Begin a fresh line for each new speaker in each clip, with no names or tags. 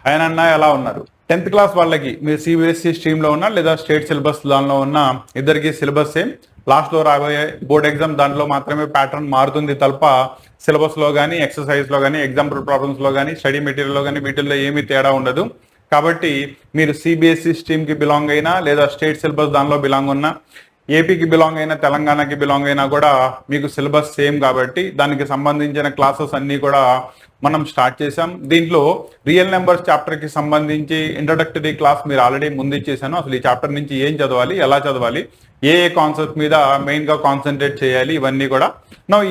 ఆయన ఎలా ఉన్నారు? 10th క్లాస్ వాళ్ళకి మీరు సిబిఎస్ఈ స్ట్రీమ్లో ఉన్న లేదా స్టేట్ సిలబస్ దానిలో ఉన్న ఇద్దరికి సిలబస్ సేమ్. లాస్ట్లో రాబోయే బోర్డ్ ఎగ్జామ్ దాంట్లో మాత్రమే ప్యాటర్న్ మారుతుంది తప్ప సిలబస్లో కానీ ఎక్సర్సైజ్లో కానీ ఎగ్జాంపుల్ ప్రాబ్లమ్స్లో కానీ స్టడీ మెటీరియల్లో కానీ వీటిల్లో ఏమీ తేడా ఉండదు. కాబట్టి మీరు సిబిఎస్ఈ స్ట్రీమ్కి బిలాంగ్ అయినా లేదా స్టేట్ సిలబస్ దానిలో బిలాంగ్ ఉన్నా, ఏపీకి బిలాంగ్ అయినా తెలంగాణకి బిలాంగ్ అయినా కూడా మీకు సిలబస్ సేమ్ కాబట్టి దానికి సంబంధించిన క్లాసెస్ అన్నీ కూడా మనం స్టార్ట్ చేసాం. దీంట్లో రియల్ నెంబర్స్ చాప్టర్కి సంబంధించి ఇంట్రడక్టరీ క్లాస్ మీరు ఆల్రెడీ ముందు ఇచ్చేసాను. అసలు ఈ చాప్టర్ నుంచి ఏం చదవాలి, ఎలా చదవాలి, ఏ కాన్సెప్ట్ మీద మెయిన్గా కాన్సన్ట్రేట్ చేయాలి, ఇవన్నీ కూడా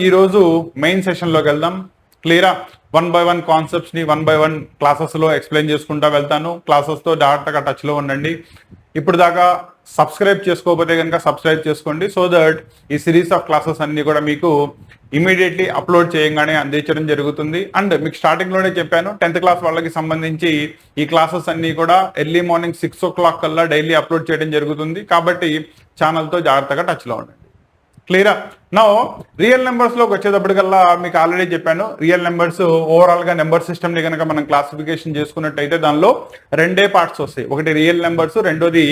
ఈరోజు మెయిన్ సెషన్లోకి వెళ్దాం. క్లియరా? 1 by 1 కాన్సెప్ట్స్ని 1 by 1 క్లాసెస్లో ఎక్స్ప్లెయిన్ చేసుకుంటూ వెళ్తాను. క్లాసెస్తో జాగ్రత్తగా టచ్లో ఉండండి. ఇప్పుడు దాకా సబ్స్క్రైబ్ చేసుకోకపోతే కనుక సబ్స్క్రైబ్ చేసుకోండి, సో దట్ ఈ సిరీస్ ఆఫ్ క్లాసెస్ అన్ని కూడా మీకు ఇమీడియట్లీ అప్లోడ్ చేయగానే అందించడం జరుగుతుంది. అండ్ మీకు స్టార్టింగ్లోనే చెప్పాను, 10th క్లాస్ వాళ్ళకి సంబంధించి ఈ క్లాసెస్ అన్ని కూడా ఎర్లీ మార్నింగ్ 6 o'clock కల్లా డైలీ అప్లోడ్ చేయడం జరుగుతుంది. కాబట్టి ఛానల్తో జాగ్రత్తగా టచ్లో ఉండండి. క్లియరా? నా రియల్ నెంబర్స్లోకి వచ్చేటప్పటికల్లా మీకు ఆల్రెడీ చెప్పాను, రియల్ నెంబర్స్ ఓవరాల్గా నెంబర్ సిస్టమ్ని కనుక మనం క్లాసిఫికేషన్ చేసుకున్నట్టయితే దానిలో 2 పార్ట్స్ వస్తాయి. ఒకటి రియల్ నెంబర్స్, రెండోది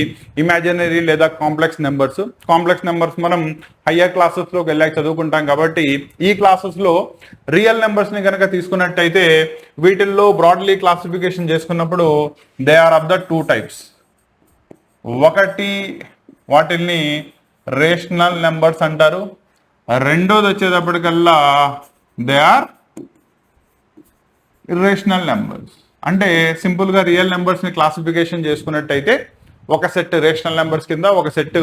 ఇమాజినరీ లేదా కాంప్లెక్స్ నెంబర్స్. కాంప్లెక్స్ నెంబర్స్ మనం హయ్యర్ క్లాసెస్లోకి వెళ్ళాక చదువుకుంటాం కాబట్టి ఈ క్లాసెస్లో రియల్ నెంబర్స్ని కనుక తీసుకున్నట్టయితే వీటిల్లో బ్రాడ్లీ క్లాసిఫికేషన్ చేసుకున్నప్పుడు they are of the 2 types. ఒకటి వాటిల్ని రేషనల్ నెంబర్స్ అంటారు, రెండోది వచ్చేటప్పటికల్లా దే ఆర్ ఇర్రేషనల్ నెంబర్స్. అంటే సింపుల్గా రియల్ నెంబర్స్ని క్లాసిఫికేషన్ చేసుకున్నట్టయితే ఒక సెట్ రేషనల్ నెంబర్స్ కింద, ఒక సెట్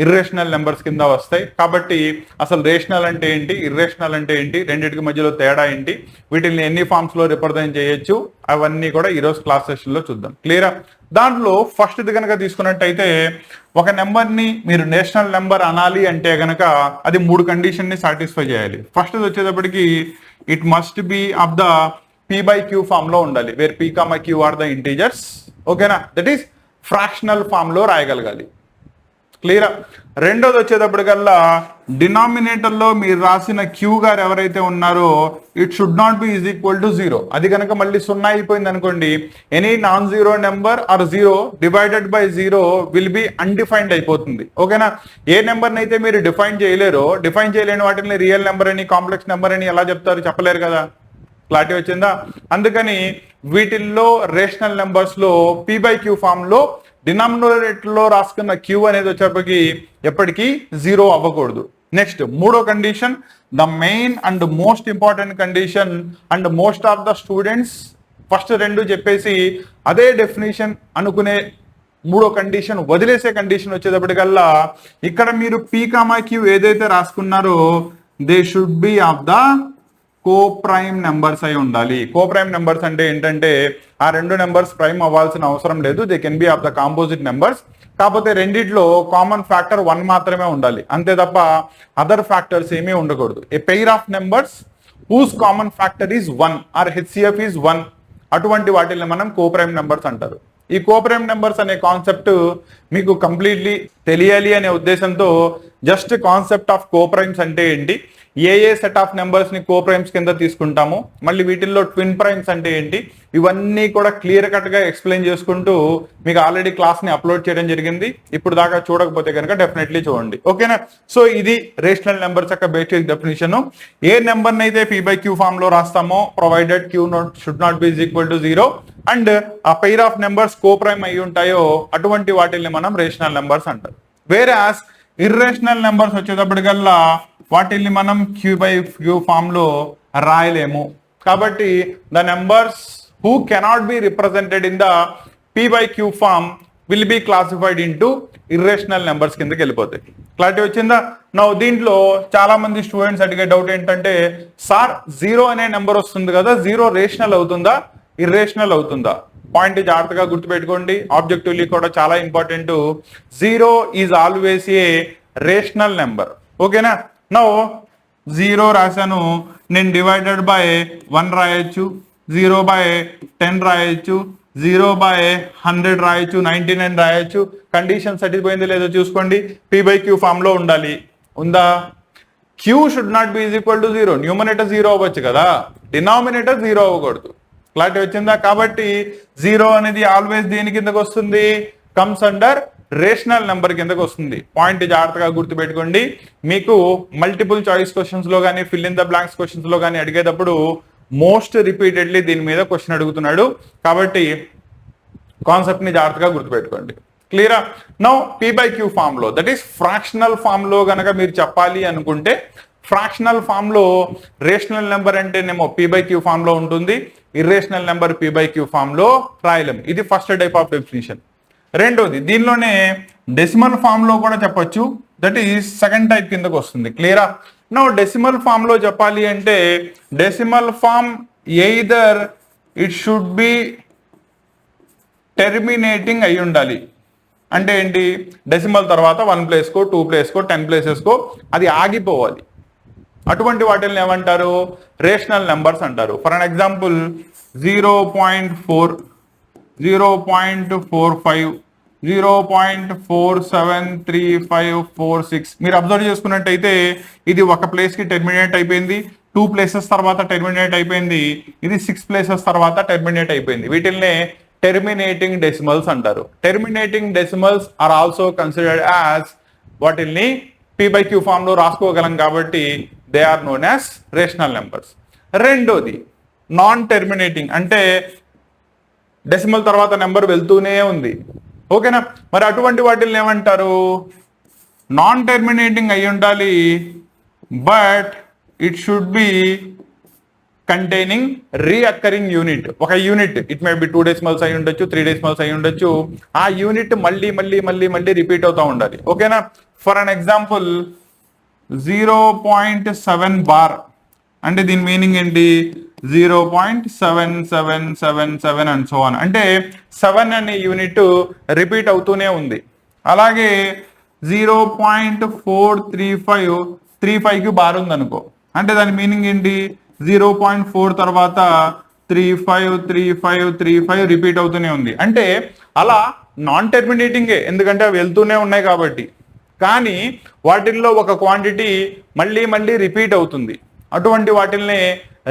ఇర్రేషనల్ నెంబర్స్ కింద వస్తాయి. కాబట్టి అసలు రేషనల్ అంటే ఏంటి, ఇర్రేషనల్ అంటే ఏంటి, రెండింటికి మధ్యలో తేడా ఏంటి, వీటిని ఎన్ని ఫామ్స్లో రిప్రజెంట్ చేయొచ్చు, అవన్నీ కూడా ఈరోజు క్లాస్ సెషన్లో చూద్దాం. క్లియరా? దాంట్లో ఫస్ట్ది కనుక తీసుకున్నట్టయితే ఒక నెంబర్ని మీరు నేషనల్ నెంబర్ అనాలి అంటే కనుక అది 3 కండిషన్ని సాటిస్ఫై చేయాలి. ఫస్ట్ది వచ్చేటప్పటికి it must be of the p/q ఫామ్లో ఉండాలి, where p, q are the integers. ఓకేనా? దట్ ఈస్ ఫ్రాక్షనల్ ఫామ్లో రాయగలగాలి. క్లియరా? రెండోది వచ్చేటప్పటికల్లా డినామినేటర్లో మీరు రాసిన క్యూ గారు ఎవరైతే ఉన్నారో it should not be is equal to 0. అది కనుక మళ్ళీ 0 అయిపోయింది అనుకోండి, any non zero number or 0 divided by 0 will be undefined అయిపోతుంది. ఓకేనా? ఏ నెంబర్ని అయితే మీరు డిఫైన్ చేయలేరో, డిఫైన్ చేయలేని వాటిని రియల్ నెంబర్ అని, కాంప్లెక్స్ నెంబర్ అని ఎలా చెప్తారు? చెప్పలేరు కదా. క్లారిటీ వచ్చిందా? అందుకని వీటిల్లో రేషనల్ నెంబర్స్లో p/q ఫామ్లో డినామినేటర్లో రాసుకున్న క్యూ అనేది వచ్చేప్పటికి ఎప్పటికీ 0 అవ్వకూడదు. నెక్స్ట్ మూడో condition, the main and most important condition and most of the students first 2 చెప్పేసి అదే డెఫినేషన్ అనుకునే మూడో కండిషన్ వదిలేసే కండిషన్ వచ్చేటప్పటికల్లా ఇక్కడ మీరు p, q ఏదైతే రాసుకున్నారో they should be of the coprime numbers అయి ఉండాలి. కోప్రైమ్ నెంబర్స్ అంటే ఏంటంటే ఆ 2 నెంబర్స్ ప్రైమ్ అవ్వాల్సిన అవసరం లేదు, they can be of the composite numbers. కాకపోతే రెండిట్లో కామన్ ఫ్యాక్టర్ 1 మాత్రమే ఉండాలి, అంతే తప్ప అదర్ ఫ్యాక్టర్స్ ఏమీ ఉండకూడదు. A pair of numbers whose common factor is 1 or HCF is 1, అటువంటి వాటిని మనం కోప్రైమ్ నెంబర్స్ అంటారు. ఈ కోప్రైమ్ నెంబర్స్ అనే కాన్సెప్ట్ మీకు కంప్లీట్లీ తెలియాలి అనే ఉద్దేశంతో జస్ట్ కాన్సెప్ట్ ఆఫ్ కోప్రైమ్స్ అంటే ఏంటి, ఏ సెట్ ఆఫ్ నెంబర్స్ని కోప్రైమ్స్ కింద తీసుకుంటాము, మళ్ళీ వీటిల్లో ట్విన్ ప్రైమ్స్ అంటే ఏంటి, ఇవన్నీ కూడా క్లియర్ కట్గా ఎక్స్ప్లెయిన్ చేసుకుంటూ మీకు ఆల్రెడీ క్లాస్ని అప్లోడ్ చేయడం జరిగింది. ఇప్పుడు దాకా చూడకపోతే కనుక డెఫినెట్లీ చూడండి. ఓకేనా? సో ఇది రేషనల్ నెంబర్స్ యొక్క బేసిక్ డెఫినేషన్. ఏ నెంబర్ని అయితే p/q ఫామ్లో రాస్తామో provided q should not be is equal to 0 and ఆ పెయిర్ ఆఫ్ నెంబర్స్ కోప్రైమ్ అయి ఉంటాయో అటువంటి వాటిని మనం రేషనల్ నెంబర్స్ అంటారు. వేరాస్ ఇర్రేషనల్ నెంబర్స్ వచ్చేటప్పటికల్లా వాటిని మనం q/q ఫామ్లో రాయలేము. కాబట్టి the numbers who cannot be represented in the p/q form will be classified into irrational numbers కిందకి వెళ్ళిపోతాయి. క్లారిటీ వచ్చిందా? నా దీంట్లో చాలా మంది స్టూడెంట్స్ అడిగే డౌట్ ఏంటంటే, సార్ 0 అనే నెంబర్ వస్తుంది కదా, 0 రేషనల్ అవుతుందా, ఇర్రేషనల్ అవుతుందా? పాయింట్ జాగ్రత్తగా గుర్తుపెట్టుకోండి, ఆబ్జెక్టివ్లీ కూడా చాలా important. 0 is always a rational number. ఓకేనా? నౌ 0 రాశాను, నేను డివైడెడ్ బై 1 రాయొచ్చు, 0/10 రాయొచ్చు, 0/100 రాయొచ్చు, 99 రాయొచ్చు. కండిషన్ సరిపోయింది లేదో చూసుకోండి. p/q ఫామ్లో ఉండాలి, ఉందా? q should not be is equal to 0. Numerator 0 అవ్వచ్చు కదా, డినామినేటర్ 0 అవ్వకూడదు. క్లారిటీ వచ్చిందా? కాబట్టి 0 అనేది ఆల్వేస్ దేని కిందకు వస్తుంది? కమ్స్ అండర్ రేషనల్ నెంబర్ కిందకు వస్తుంది. పాయింట్ జాగ్రత్తగా గుర్తుపెట్టుకోండి. మీకు మల్టిపుల్ చాయిస్ క్వశ్చన్స్ లో కానీ fill in the blanks questions లో కానీ అడిగేటప్పుడు మోస్ట్ రిపీటెడ్లీ దీని మీద క్వశ్చన్ అడుగుతున్నాడు. కాబట్టి కాన్సెప్ట్ ని జాగ్రత్తగా గుర్తుపెట్టుకోండి. క్లియరా? నౌ P/Q ఫామ్ లో, దట్ ఈస్ ఫ్రాక్షనల్ ఫామ్ లో గనక మీరు చెప్పాలి అనుకుంటే, ఫ్రాక్షనల్ ఫామ్ లో రేషనల్ నెంబర్ అంటేనేమో P/Q ఫామ్ లో ఉంటుంది, ఇర్రేషనల్ నెంబర్ P/Q ఫామ్ లో రాయలేం. ఇది ఫస్ట్ టైప్ ఆఫ్ డెఫినిషన్. రెండోది, దీనిలోనే డెసిమల్ ఫామ్ లో కూడా చెప్పొచ్చు, దట్ ఈస్ సెకండ్ టైప్ కిందకు వస్తుంది. క్లియరా? నౌ డెసిమల్ ఫామ్ లో చెప్పాలి అంటే, decimal form either it should be terminating అయి ఉండాలి. అంటే ఏంటి? డెసిమల్ తర్వాత 1 ప్లేస్కో 2 ప్లేస్కో 10 ప్లేసెస్కో అది ఆగిపోవాలి. అటువంటి వాటిని ఏమంటారు? రేషనల్ నెంబర్స్ అంటారు. ఫర్ అన్ ఎగ్జాంపుల్ 0.4, 0.45, 0.473546 మీరు అబ్జర్వ్ చేసుకున్నట్టయితే ఇది ఒక ప్లేస్ కి టెర్మినేట్ అయిపోయింది, 2 ప్లేసెస్ తర్వాత టెర్మినేట్ అయిపోయింది, ఇది 6 ప్లేసెస్ తర్వాత టెర్మినేట్ అయిపోయింది. వీటిల్నే టెర్మినేటింగ్ డెసిమల్స్ అంటారు. Terminating decimals are also considered as, వాటిల్ని P/Q ఫామ్ లో రాసుకోగలం కాబట్టి they are known as rational numbers. రెండోది నాన్ టెర్మినేటింగ్, అంటే డెసిమల్ తర్వాత నెంబర్ వెళ్తూనే ఉంది. ఓకేనా? మరి అటువంటి వాటిని ఏమంటారు? నాన్ టెర్మినేటింగ్ అయి ఉండాలి, but it should be containing reoccurring unit. ఒక unit, it may be 2 decimals అయి ఉండొచ్చు, 3 డెసిమల్స్ అయి ఉండొచ్చు. ఆ యూనిట్ మళ్ళీ మళ్ళీ మళ్ళీ మళ్ళీ రిపీట్ అవుతూ ఉండాలి. ఓకేనా? ఫర్ అన్ ఎగ్జాంపుల్ 0.7 బార్ అంటే దీని మీనింగ్ ఏంటి? 0.7777 అండ్ సో ఆన్. అంటే 7 అనే యూనిట్ రిపీట్ అవుతూనే ఉంది. అలాగే 0.435 కి బార్ ఉంది అనుకో, అంటే దాని మీనింగ్ ఏంటి? 0.4 తర్వాత 353535 రిపీట్ అవుతూనే ఉంది. అంటే అలా నాన్ టెర్మినేటింగే, ఎందుకంటే అవి వెళ్తూనే ఉన్నాయి కాబట్టి. కానీ వాటిల్లో ఒక క్వాంటిటీ మళ్ళీ మళ్ళీ రిపీట్ అవుతుంది. అటువంటి వాటిల్ని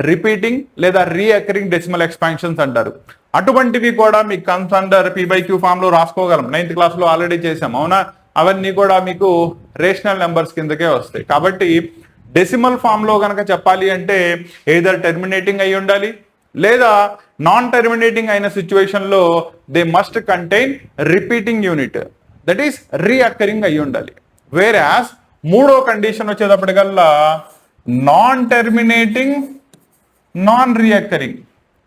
రిపీటింగ్ లేదా రీఅకరింగ్ డెసిమల్ ఎక్స్పాన్షన్స్ అంటారు. అటువంటివి కూడా మీకు కమ్స్ అండర్ P/Q ఫామ్ లో రాసుకోగలం. 9th క్లాస్ లో ఆల్రెడీ చేసాం, అవునా? అవన్నీ కూడా మీకు రేషనల్ నెంబర్స్ కిందకే వస్తాయి. కాబట్టి డెసిమల్ ఫామ్ లో కనుక చెప్పాలి అంటే ఏదర్ టెర్మినేటింగ్ అయి ఉండాలి, లేదా నాన్ టెర్మినేటింగ్ అయిన సిచ్యువేషన్ లో they must contain repeating unit, that is reoccurring అయి ఉండాలి. వేరాస్ మూడో కండిషన్ వచ్చేటప్పటికల్లా non terminating non reoccurring,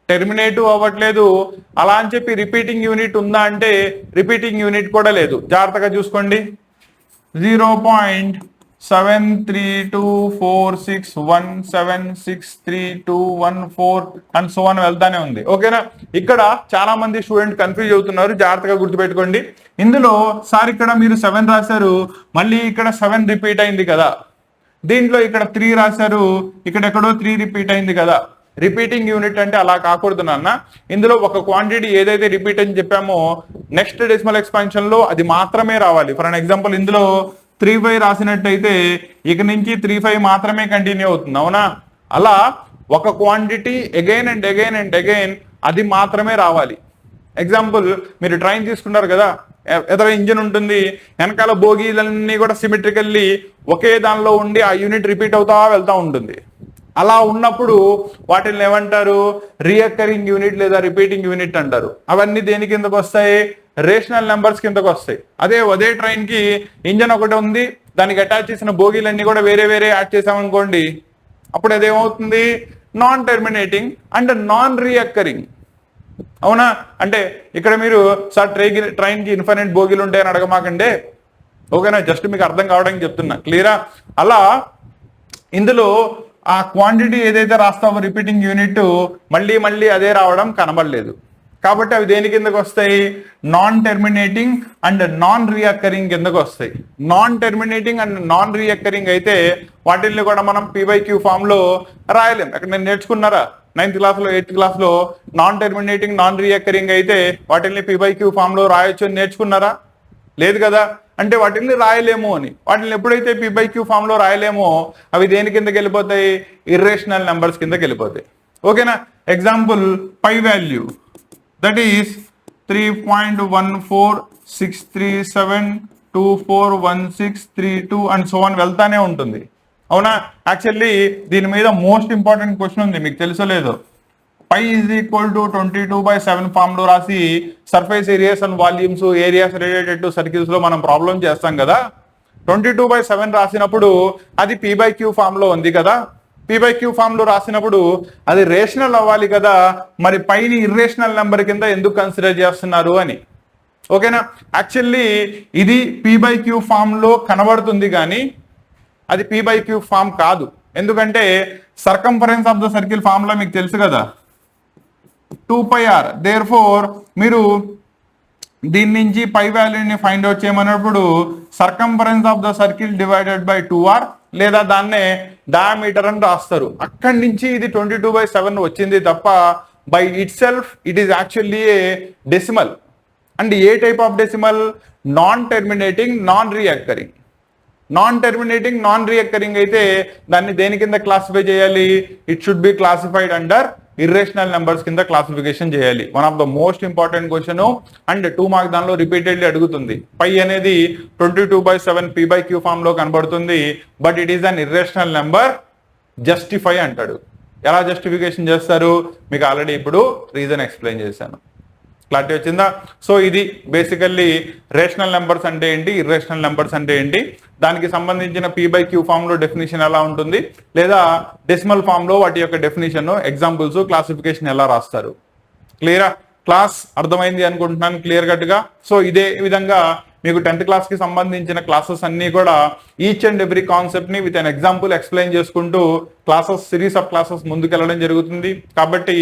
terminative అవ్వట్లేదు అలా అని చెప్పి రిపీటింగ్ యూనిట్ ఉందా అంటే రిపీటింగ్ యూనిట్ కూడా లేదు. జాగ్రత్తగా చూసుకోండి. 0.732461763214 అండ్ సో అని వెళ్తానే ఉంది. ఓకేనా? ఇక్కడ చాలా మంది స్టూడెంట్ కన్ఫ్యూజ్ అవుతున్నారు, జాగ్రత్తగా గుర్తుపెట్టుకోండి. ఇందులో సార్ ఇక్కడ మీరు 7 రాశారు, మళ్ళీ ఇక్కడ 7 రిపీట్ అయింది కదా. దీంట్లో ఇక్కడ 3 రాశారు, ఇక్కడ ఎక్కడో 3 రిపీట్ అయింది కదా. రిపీటింగ్ యూనిట్ అంటే అలా కాకూడదు నాన్న. ఇందులో ఒక క్వాంటిటీ ఏదైతే రిపీట్ అని చెప్పామో నెక్స్ట్ డెసిమల్ ఎక్స్పాన్షన్ లో అది మాత్రమే రావాలి. ఫర్ అన్ ఎగ్జాంపుల్ ఇందులో 3/5 రాసినట్టయితే ఇక నుంచి 3/5 మాత్రమే కంటిన్యూ అవుతుంది, అవునా? అలా ఒక quantity again and again and again అది మాత్రమే రావాలి. ఎగ్జాంపుల్, మీరు ట్రైన్ తీసుకున్నారు కదా, ఎదురు ఇంజిన్ ఉంటుంది, వెనకాల బోగీలన్నీ కూడా సిమెట్రికల్లీ ఒకే దానిలో ఉండి ఆ యూనిట్ రిపీట్ అవుతా వెళ్తా ఉంటుంది. అలా ఉన్నప్పుడు వాటిని ఏమంటారు? రీఅకరింగ్ యూనిట్ లేదా రిపీటింగ్ యూనిట్ అంటారు. అవన్నీ దేని కిందకు వస్తాయి? రేషనల్ నెంబర్స్ కిందకు వస్తాయి. అదే ట్రైన్ కి ఇంజన్ ఒకటి ఉంది, దానికి అటాచ్ చేసిన బోగీలన్నీ కూడా వేరే వేరే యాడ్ చేసామనుకోండి, అప్పుడు అదేమవుతుంది? నాన్ టెర్మినేటింగ్ అండ్ నాన్ రీఅకరింగ్, అవునా? అంటే ఇక్కడ మీరు సార్ ట్రైన్ కి ఇన్ఫైనైట్ బోగీలు ఉంటాయని అడగమాకండి, ఓకేనా? జస్ట్ మీకు అర్థం కావడానికి చెప్తున్నా. క్లియరా? అలా ఇందులో ఆ క్వాంటిటీ ఏదైతే రాస్తావో రిపీటింగ్ యూనిట్ మళ్ళీ మళ్ళీ అదే రావడం కనబడలేదు. కాబట్టి అవి దేని కిందకు వస్తాయి? నాన్ టెర్మినేటింగ్ అండ్ నాన్ రీఅకరింగ్ కిందకు వస్తాయి. నాన్ టెర్మినేటింగ్ అండ్ నాన్ రీఅకరింగ్ అయితే వాటిల్ని కూడా మనం P/Q ఫామ్ లో రాయలేం. అక్కడ నేను నేర్చుకున్నారా 9th క్లాస్ లో 8th క్లాస్ లో నాన్ టెర్మినేటింగ్ నాన్ రీఅకరింగ్ అయితే వాటిల్ని P/Q ఫామ్ లో రాయొచ్చు అని నేర్చుకున్నారా? లేదు కదా. అంటే వాటిని రాయలేము అని. వాటిని ఎప్పుడైతే P/Q ఫామ్ లో రాయలేమో అవి దేని కిందకి వెళ్ళిపోతాయి? ఇర్రేషనల్ నెంబర్స్ కిందకి వెళ్ళిపోతాయి. ఓకేనా? Example pi value that is 3.14637241632 and so అని వెళ్తానే ఉంటుంది. అవునా? యాక్చువల్లీ దీని మీద మోస్ట్ ఇంపార్టెంట్ క్వశ్చన్ ఉంది, మీకు తెలుసో లేదో. పై ఈజ్ ఈక్వల్ టు 22/7 ఫామ్ లో రాసి surface areas and volumes areas related to circles లో మనం ప్రాబ్లం చేస్తాం కదా. 22/7 రాసినప్పుడు అది P/Q ఫామ్ లో ఉంది కదా. P/Q ఫామ్ లో రాసినప్పుడు అది రేషనల్ అవ్వాలి కదా, మరి పైని ఇర్రేషనల్ నెంబర్ కింద ఎందుకు కన్సిడర్ చేస్తున్నారు అని. ఓకేనా? యాక్చువల్లీ ఇది P/Q ఫామ్ లో కనబడుతుంది కానీ అది P/Q ఫామ్ కాదు. ఎందుకంటే circumference of the circle form లో మీకు తెలుసు కదా 2πr. దేర్ ఫోర్ మీరు దీని నుంచి పై వాల్యూని ఫైండ్ అవుట్ చేయమన్నప్పుడు circumference of the circle divided by 2r లేదా దాన్నే డయామీటర్ అని రాస్తారు. అక్కడి నుంచి ఇది 22/7 వచ్చింది తప్ప by itself it is actually a decimal. And a type of decimal? Non terminating non recurring. Non terminating non recurring అయితే దాన్ని దేని కింద క్లాసిఫై చేయాలి? It should be classified under irrational numbers కింద క్లాసిఫికేషన్ చేయాలి. One of the most important question and 2 mark దానిలో repeatedly అడుగుతుంది. Pi అనేది 22/7 P/Q ఫామ్ లో కనబడుతుంది, but it is an irrational number, justify అంటాడు. ఎలా జస్టిఫికేషన్ చేస్తారు? మీకు ఆల్రెడీ ఇప్పుడు రీజన్ ఎక్స్ప్లెయిన్ చేశాను. క్లారిటీ వచ్చిందా? సో ఇది బేసికల్లీ రేషనల్ నెంబర్స్ అంటే ఏంటి, ఇర్రేషనల్ నెంబర్స్ అంటే ఏంటి, దానికి సంబంధించిన P/Q ఫామ్ లో డెఫినేషన్ ఎలా ఉంటుంది, లేదా డెసిమల్ ఫామ్ లో వాటి యొక్క డెఫినేషన్, ఎగ్జాంపుల్స్, క్లాసిఫికేషన్ ఎలా రాస్తారు. క్లియరా? క్లాస్ అర్థమైంది అనుకుంటున్నాను క్లియర్ కట్ గా. సో ఇదే విధంగా మీకు 10th క్లాస్ కి సంబంధించిన క్లాసెస్ అన్ని కూడా ఈచ్ అండ్ ఎవ్రీ కాన్సెప్ట్ ని విత్ అన్ ఎగ్జాంపుల్ ఎక్స్ప్లెయిన్ చేసుకుంటూ క్లాసెస్, సిరీస్ ఆఫ్ క్లాసెస్ ముందుకెళ్ళడం జరుగుతుంది. కాబట్టి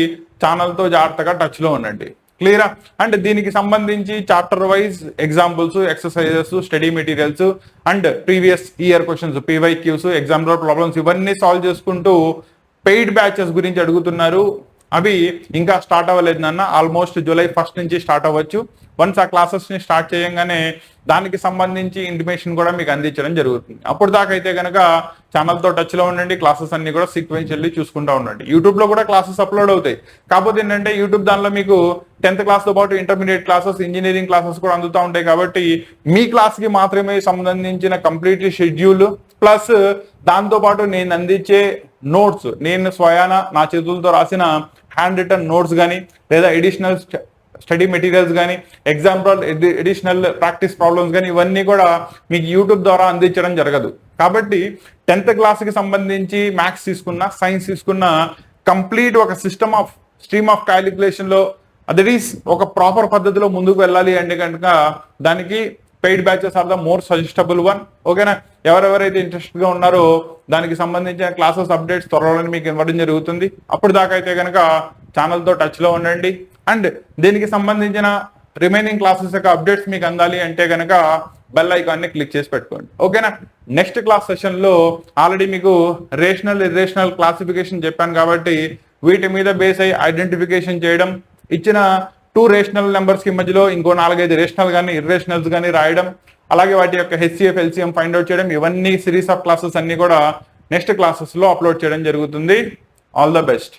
ఛానల్ తో జాగ్రత్తగా టచ్ లో ఉండండి. క్లియరా? అండ్ దీనికి సంబంధించి chapter wise examples, exercises, study materials and previous year questions, PYQs, exam problems ఇవన్నీ సాల్వ్ చేసుకుంటూ పెయిడ్ బ్యాచెస్ గురించి అడుగుతున్నారు. అవి ఇంకా స్టార్ట్ అవ్వలేదు నాన్న. ఆల్మోస్ట్ జూలై 1 నుంచి స్టార్ట్ అవ్వచ్చు. వన్స్ ఆ క్లాసెస్ ని స్టార్ట్ చేయగానే దానికి సంబంధించి ఇంటిమేషన్ కూడా మీకు అందించడం జరుగుతుంది. అప్పుడు దాకా అయితే కనుక ఛానల్తో టచ్ లో ఉండండి. క్లాసెస్ అన్ని కూడా సీక్వెన్షియల్లీ చూసుకుంటూ ఉండండి. యూట్యూబ్ లో కూడా క్లాసెస్ అప్లోడ్ అవుతాయి. కాకపోతే ఏంటంటే యూట్యూబ్ దానిలో మీకు 10th క్లాస్ తో పాటు ఇంటర్మీడియట్ క్లాసెస్, ఇంజనీరింగ్ క్లాసెస్ కూడా అందుతూ ఉంటాయి. కాబట్టి మీ క్లాస్ కి మాత్రమే సంబంధించిన కంప్లీట్లీ షెడ్యూల్ ప్లస్ దాంతో పాటు నేను అందించే నోట్స్, నేను స్వయాన నా చేతులతో రాసిన హ్యాండ్ రిటర్న్ నోట్స్ కానీ లేదా ఎడిషనల్ స్టడీ మెటీరియల్స్ కానీ, ఎగ్జాంపుల్ ఎడిషనల్ ప్రాక్టీస్ ప్రాబ్లమ్స్ కానీ ఇవన్నీ కూడా మీకు యూట్యూబ్ ద్వారా అందించడం జరగదు. కాబట్టి 10th క్లాస్కి సంబంధించి మ్యాథ్స్ తీసుకున్న, సైన్స్ తీసుకున్న కంప్లీట్ ఒక సిస్టమ్ ఆఫ్ స్ట్రీమ్ ఆఫ్ క్యాలిక్యులేషన్లో దట్ ఈస్ ఒక ప్రాపర్ పద్ధతిలో ముందుకు వెళ్ళాలి అంటే కనుక దానికి paid batches are the more suggestible one. ఓకేనా? ఎవరెవరైతే ఇంట్రెస్ట్గా ఉన్నారో దానికి సంబంధించిన క్లాసెస్ అప్డేట్స్ త్వరలో మీకు ఇవ్వడం జరుగుతుంది. అప్పుడు దాకా అయితే కనుక ఛానల్తో టచ్లో ఉండండి. అండ్ దీనికి సంబంధించిన రిమైనింగ్ క్లాసెస్ యొక్క అప్డేట్స్ మీకు అందాలి అంటే కనుక బెల్ ఐకాన్ని క్లిక్ చేసి పెట్టుకోండి. ఓకేనా? నెక్స్ట్ క్లాస్ సెషన్లో ఆల్రెడీ మీకు రేషనల్, ఇర్రేషనల్ క్లాసిఫికేషన్ చెప్పాను కాబట్టి వీటి మీద బేస్ అయ్యి ఐడెంటిఫికేషన్ చేయడం, ఇచ్చిన 2 రేషనల్ నెంబర్స్ కి మధ్యలో ఇంకో 4-5 రేషనల్ కానీ ఇర్రేషనల్స్ కానీ రాయడం, అలాగే వాటి యొక్క HCF, LCM ఫైండ్ అవుట్ చేయడం, ఇవన్నీ సిరీస్ ఆఫ్ క్లాసెస్ అన్ని కూడా నెక్స్ట్ క్లాసెస్ లో అప్లోడ్ చేయడం జరుగుతుంది. All the best.